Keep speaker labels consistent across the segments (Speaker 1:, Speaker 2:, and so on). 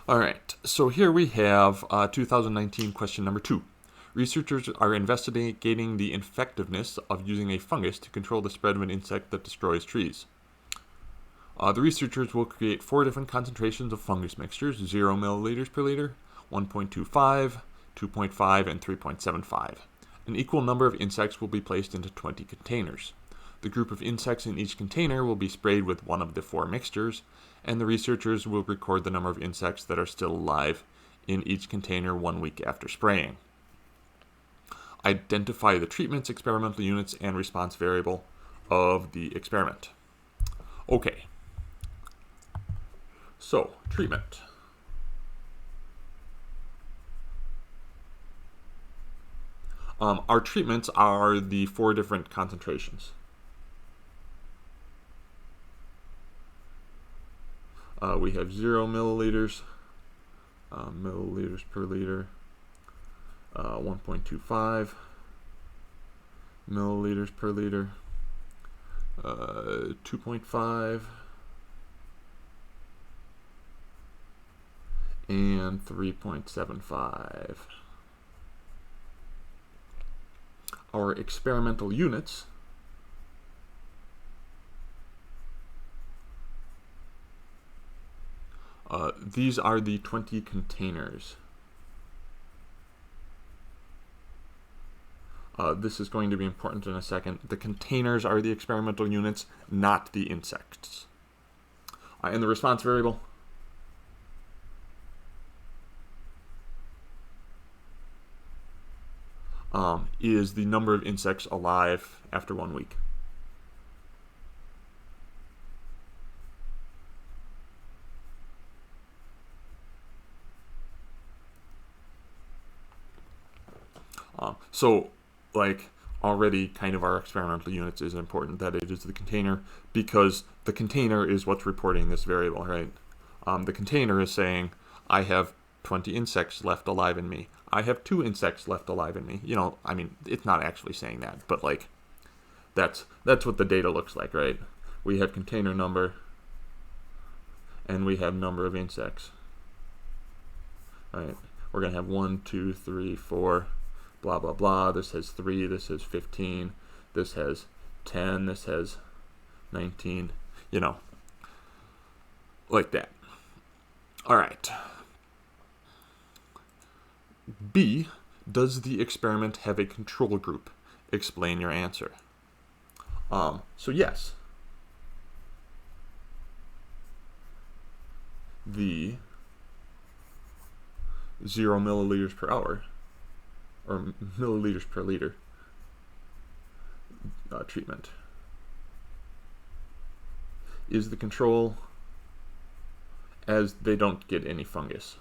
Speaker 1: All right, so here we have 2019 question number 2. Researchers are investigating the effectiveness of using a fungus to control the spread of an insect that destroys trees. The researchers will create 4 different concentrations of fungus mixtures, 0 milliliters per liter, 1.25, 2.5, and 3.75. An equal number of insects will be placed into 20 containers. The group of insects in each container will be sprayed with one of the 4 mixtures, and the researchers will record the number of insects that are still alive in each container 1 week after spraying. Identify the treatments, experimental units, and response variable of the experiment. Okay. So, treatment. Our treatments are the 4 different concentrations. We have 0 milliliters, milliliters per liter, 1.25 milliliters per liter, 2.5, and 3.75. Our experimental units these are the 20 containers. This is going to be important in a second. The containers are the experimental units, not the insects. And the response variable is the number of insects alive after 1 week. So, already kind of our experimental units is important that it is the container, because the container is what's reporting this variable, right? The container is saying, I have 20 insects left alive in me. I have 2 insects left alive in me. It's not actually saying that, but that's what the data looks like, right? We have container number, and we have number of insects. Right? We're going to have 1, 2, 3, 4, blah, blah, blah. This has 3, this has 15, this has 10, this has 19, like that. All right. B, does the experiment have a control group? Explain your answer. So yes. The 0 milliliters per hour, or milliliters per liter treatment is the control, as they don't get any fungus.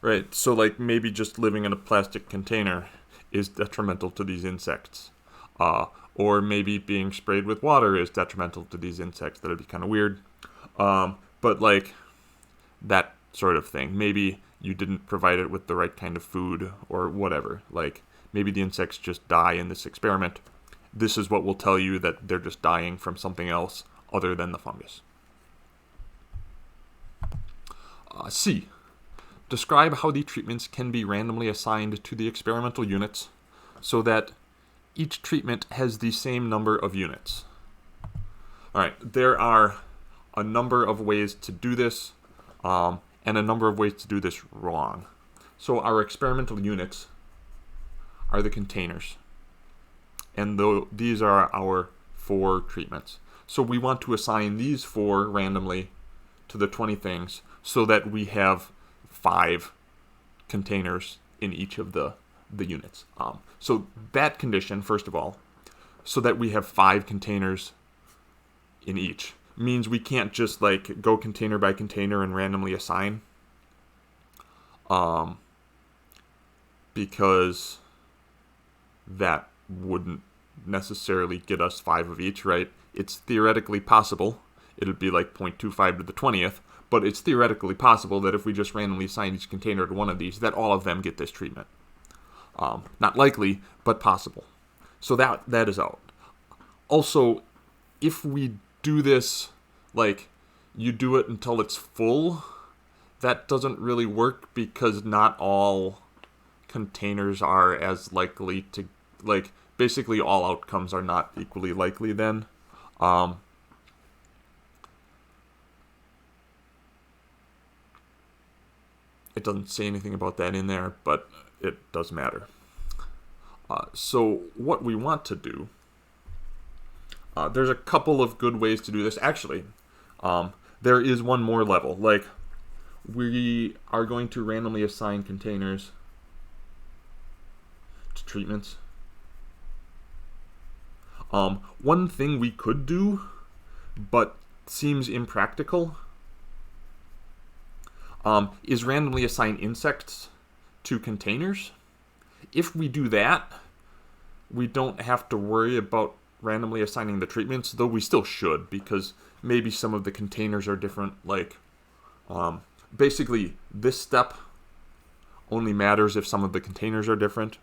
Speaker 1: Right, so maybe just living in a plastic container is detrimental to these insects. Or maybe being sprayed with water is detrimental to these insects. That'd be kind of weird. But that sort of thing. Maybe you didn't provide it with the right kind of food or whatever. Maybe the insects just die in this experiment. This is what will tell you that they're just dying from something else other than the fungus. C. Describe how the treatments can be randomly assigned to the experimental units so that each treatment has the same number of units. All right, there are a number of ways to do this, and a number of ways to do this wrong. So our experimental units are the containers, and these are our 4 treatments. So we want to assign these 4 randomly to the 20 things so that we have 5 containers in each of the units. So that condition, first of all, so that we have 5 containers in each, means we can't just go container by container and randomly assign, because that wouldn't necessarily get us 5 of each, right? It's theoretically possible. It'd be 0.25 to the 20th, but it's theoretically possible that if we just randomly assign each container to one of these, that all of them get this treatment. Not likely, but possible. So that is out. Also, if we do this, like, you do it until it's full, that doesn't really work because not all containers are as likely to, like, basically all outcomes are not equally likely then. It doesn't say anything about that in there, but it does matter. So what we want to do, there's a couple of good ways to do this. Actually, there is one more level. Like, we are going to randomly assign containers to treatments. One thing we could do, but seems impractical, is randomly assign insects to containers. If we do that, we don't have to worry about randomly assigning the treatments, though we still should, because maybe some of the containers are different. Like, basically, this step only matters if some of the containers are different.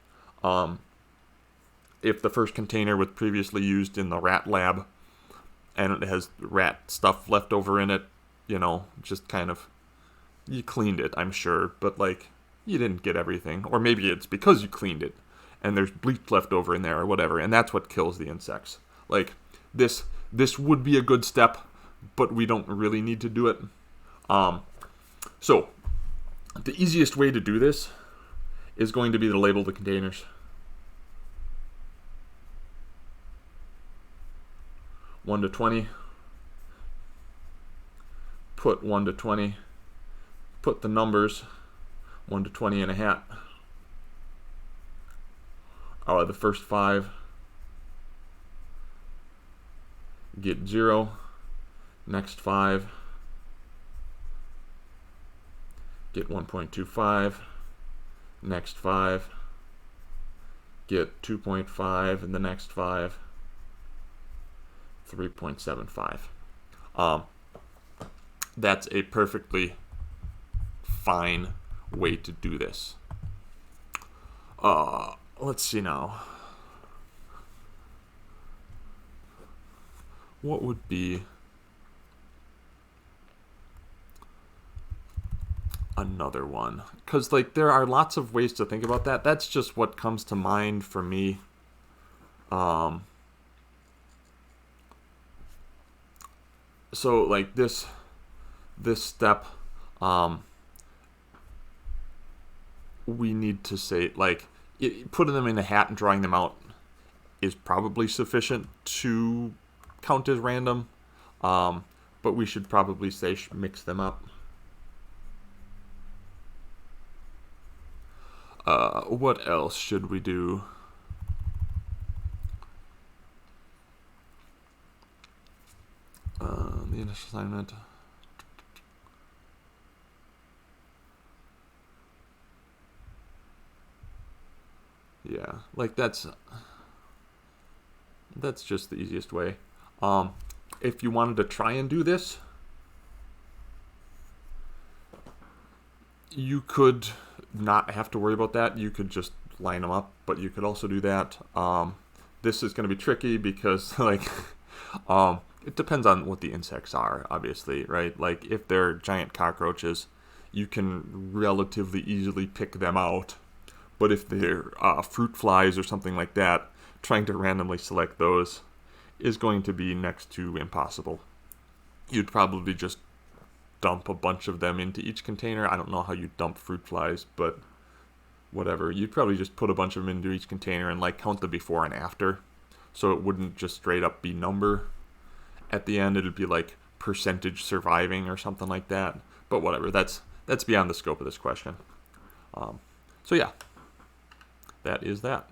Speaker 1: If the first container was previously used in the rat lab, and it has rat stuff left over in it, just kind of, you cleaned it, I'm sure, but, like, you didn't get everything. Or maybe it's because you cleaned it, and there's bleach left over in there or whatever, and that's what kills the insects. Like, this would be a good step, but we don't really need to do it. So, the easiest way to do this is going to be to label the containers. 1 to 20. Put 1 to 20. Put the numbers 1 to 20 in a hat. The first 5 get 0. Next 5 get 1.25. Next 5 get 2.5, and the next 5 3.75. That's a perfectly fine way to do this. Let's see now. What would be another one? Because, like, there are lots of ways to think about that. That's just what comes to mind for me. So, like, this step, we need to say, like, putting them in a hat and drawing them out is probably sufficient to count as random, but we should probably say mix them up. What else should we do? The initial assignment. Yeah, like that's just the easiest way. If you wanted to try and do this, you could not have to worry about that. You could just line them up, but you could also do that. This is going to be tricky because, like, it depends on what the insects are, obviously, right? Like, if they're giant cockroaches, you can relatively easily pick them out. But if they're fruit flies or something like that, trying to randomly select those is going to be next to impossible. You'd probably just dump a bunch of them into each container. I don't know how you dump fruit flies, but whatever. You'd probably just put a bunch of them into each container and, like, count the before and after. So it wouldn't just straight up be number. At the end, it'd be like percentage surviving or something like that. But whatever, that's beyond the scope of this question. So yeah, that is that.